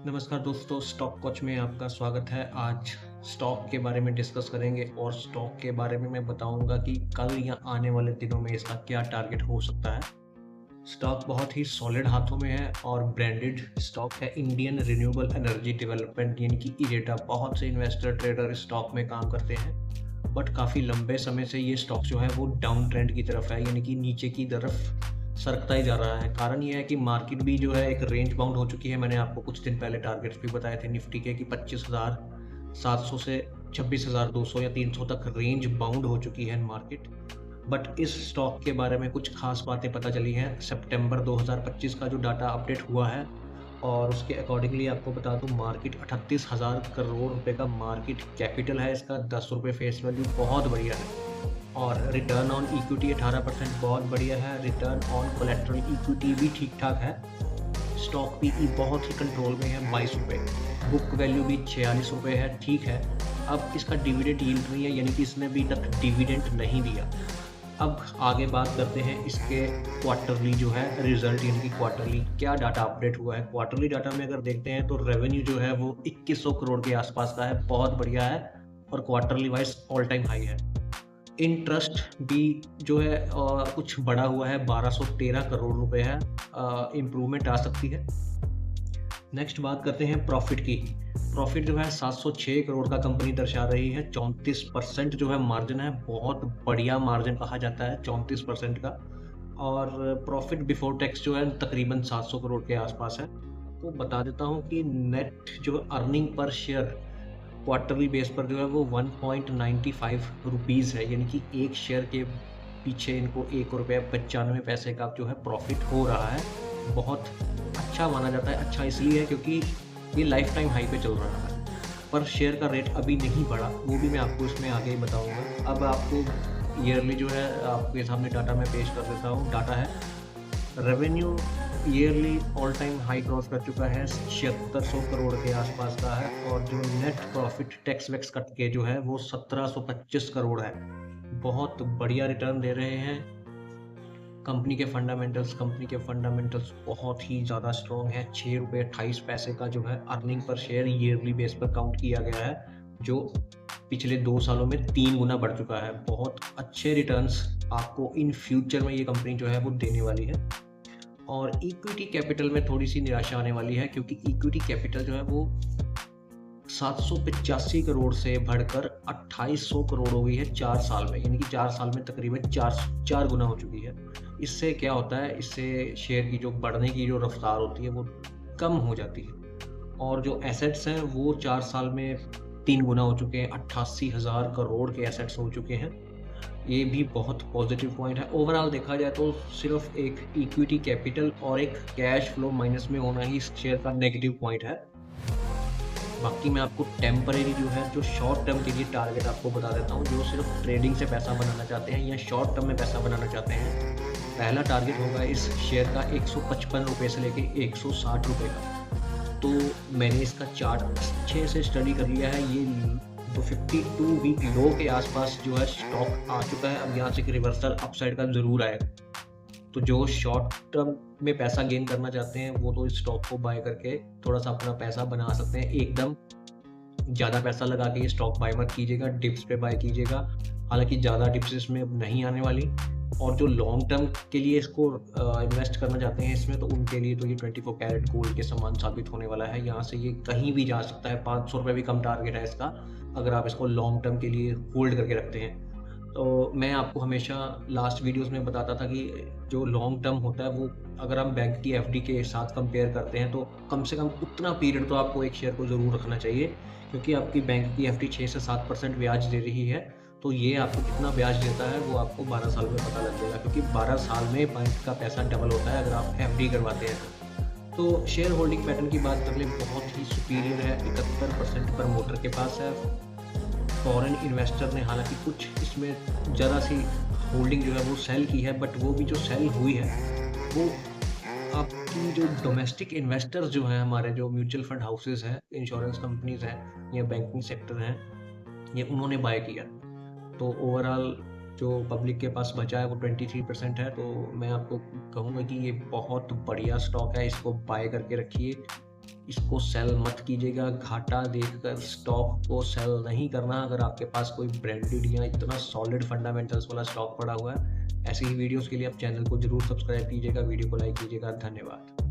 नमस्कार दोस्तों, stock coach में आपका स्वागत है। आज स्टॉक के बारे में डिस्कस करेंगे और स्टॉक के बारे में मैं बताऊंगा कि कल या आने वाले दिनों में इसका क्या टारगेट हो सकता है। स्टॉक बहुत ही सॉलिड हाथों में है और ब्रांडेड स्टॉक है इंडियन रिन्यूएबल एनर्जी डेवलपमेंट यानी कि इरेडा। बहुत से इन्वेस्टर ट्रेडर इस स्टॉक में काम करते हैं, बट काफ़ी लंबे समय से ये स्टॉक जो है वो डाउन ट्रेंड की तरफ है, यानी कि नीचे की तरफ सरकता ही जा रहा है। कारण ये है कि मार्केट भी जो है एक रेंज बाउंड हो चुकी है। मैंने आपको कुछ दिन पहले टारगेट्स भी बताए थे निफ्टी के कि 25,700 से 26,200 या 300 तक रेंज बाउंड हो चुकी है मार्केट। बट इस स्टॉक के बारे में कुछ खास बातें पता चली हैं सितंबर 2025 का जो डाटा अपडेट हुआ है, और उसके अकॉर्डिंगली आपको बता दूं मार्केट 38,000 करोड़ रुपए का मार्केट कैपिटल है इसका। 10 रुपये फेस वैल्यू बहुत बढ़िया है। और रिटर्न ऑन इक्विटी 18% बहुत बढ़िया है। रिटर्न ऑन कोलेट्रल इक्विटी भी ठीक ठाक है। स्टॉक पीई बहुत ही कंट्रोल में है, 22 रुपये। बुक वैल्यू भी 46 रुपये है, ठीक है। अब इसका डिविडेंड यील्ड नहीं है, यानी कि इसने अभी तक डिविडेंड नहीं दिया। अब आगे बात करते हैं इसके क्वार्टरली जो है रिजल्ट, यानी कि क्वार्टरली क्या डाटा अपडेट हुआ है। क्वार्टरली डाटा में अगर देखते हैं तो रेवेन्यू जो है वो 2100 करोड़ के आसपास का है, बहुत बढ़िया है और quarterly wise all time high है। इंटरेस्ट भी जो है कुछ बढ़ा हुआ है, 1213 करोड़ रुपए है। इम्प्रूवमेंट आ सकती है। नेक्स्ट बात करते हैं प्रॉफिट की। प्रॉफिट जो है 706 करोड़ का कंपनी दर्शा रही है। 34% जो है मार्जिन है, बहुत बढ़िया मार्जिन कहा जाता है 34% का। और प्रॉफिट बिफोर टैक्स जो है तकरीबन 700 करोड़ के आसपास है। तो बता देता हूँ कि नेट जो earning per share quarterly base पर जो है वो 1.95 रुपीज़ है, यानी कि एक शेयर के पीछे इनको 1 रुपया 95 पैसे का जो है प्रॉफिट हो रहा है। बहुत अच्छा माना जाता है। अच्छा इसलिए है क्योंकि ये लाइफ टाइम हाई पे चल रहा है, पर शेयर का रेट अभी नहीं बढ़ा, वो भी मैं आपको इसमें आगे ही बताऊंगा। अब आपको ईयरली जो है आपके सामने डाटा मैं पेश कर देता हूँ। डाटा है revenue yearly all time high cross कर चुका है, 7600 करोड़ के आसपास का है। और जो net profit tax wax cut के जो है वो 1725 करोड़ है। बहुत बढ़िया रिटर्न दे रहे हैं। कंपनी के फंडामेंटल्स बहुत ही ज़्यादा स्ट्रॉन्ग है। 6 रुपये 28 पैसे का जो है earning per share yearly base पर काउंट किया गया है, जो पिछले 2 सालों में 3 गुना बढ़ चुका है। बहुत अच्छे रिटर्न्स आपको इन फ्यूचर में ये कंपनी जो है वो देने वाली है। और इक्विटी कैपिटल में थोड़ी सी निराशा आने वाली है, क्योंकि इक्विटी कैपिटल जो है वो 785 करोड़ से बढ़कर 2800 करोड़ हो गई है 4 साल में, यानी कि 4 साल में तकरीबन चार गुना हो चुकी है। इससे क्या होता है, इससे शेयर की जो बढ़ने की जो रफ्तार होती है वो कम हो जाती है। और जो एसेट्स हैं वो 4 साल में 3 गुना हो चुके हैं, 88,000 करोड़ के एसेट्स हो चुके हैं। ये भी बहुत पॉजिटिव पॉइंट है। ओवरऑल देखा जाए तो सिर्फ एक इक्विटी कैपिटल और एक कैश फ्लो माइनस में होना ही इस शेयर का नेगेटिव पॉइंट है। बाकी मैं आपको टेम्परेरी जो है, जो शॉर्ट टर्म के लिए टारगेट आपको बता देता हूँ, जो सिर्फ ट्रेडिंग से पैसा बनाना चाहते हैं या शॉर्ट टर्म में पैसा बनाना चाहते हैं। पहला टारगेट होगा इस शेयर का 155 रुपये से लेके 160 रुपये का। तो मैंने इसका चार्ट अच्छे से स्टडी कर लिया है। ये तो 52 वीक लो के आसपास जो है स्टॉक आ चुका है। अब यहाँ से एक रिवर्सल अपसाइड का ज़रूर आएगा। तो जो शॉर्ट टर्म में पैसा गेन करना चाहते हैं वो तो इस स्टॉक को बाय करके थोड़ा सा अपना पैसा बना सकते हैं। एकदम ज़्यादा पैसा लगा के ये स्टॉक बाय मत कीजिएगा, डिप्स पे बाय कीजिएगा। हालांकि ज़्यादा डिप्स इसमें अब नहीं आने वाली। और जो लॉन्ग टर्म के लिए इसको इन्वेस्ट करना चाहते हैं इसमें, तो उनके लिए तो ये 24 कैरेट गोल्ड के समान साबित होने वाला है। यहाँ से ये कहीं भी जा सकता है। 500 रुपये भी कम टारगेट है इसका, अगर आप इसको लॉन्ग टर्म के लिए होल्ड करके रखते हैं। तो मैं आपको हमेशा लास्ट वीडियोस में बताता था कि जो लॉन्ग टर्म होता है वो अगर हम बैंक की एफडी के साथ कंपेयर करते हैं तो कम से कम उतना पीरियड तो आपको एक शेयर को ज़रूर रखना चाहिए, क्योंकि आपकी बैंक की एफडी 6 से 7% ब्याज दे रही है। तो ये आपको कितना ब्याज देता है वो आपको 12 साल में पता लग जाएगा, क्योंकि 12 साल में बैंक का पैसा डबल होता है अगर आप एफडी करवाते हैं तो शेयर होल्डिंग पैटर्न की बात कर ले, बहुत ही सुपीरियर है। 71% प्रमोटर के पास है। फॉरेन इन्वेस्टर ने हालांकि कुछ इसमें ज़रा सी होल्डिंग जो है वो सेल की है, बट वो भी जो सेल हुई है वो आपकी जो डोमेस्टिक इन्वेस्टर्स जो हैं, हमारे जो म्यूचुअल फंड हाउसेस हैं, इंश्योरेंस कंपनीज हैं या बैंकिंग सेक्टर हैं, ये उन्होंने बाय किया। तो ओवरऑल जो पब्लिक के पास बचा है वो 23% है। तो मैं आपको कहूँगा कि ये बहुत बढ़िया स्टॉक है, इसको बाय करके रखिए। इसको सेल मत कीजिएगा, घाटा देखकर स्टॉक को सेल नहीं करना। अगर आपके पास कोई ब्रांडेड या इतना सॉलिड फंडामेंटल्स वाला स्टॉक पड़ा हुआ है, ऐसी ही वीडियोस के लिए आप चैनल को जरूर सब्सक्राइब कीजिएगा, वीडियो को लाइक कीजिएगा। धन्यवाद।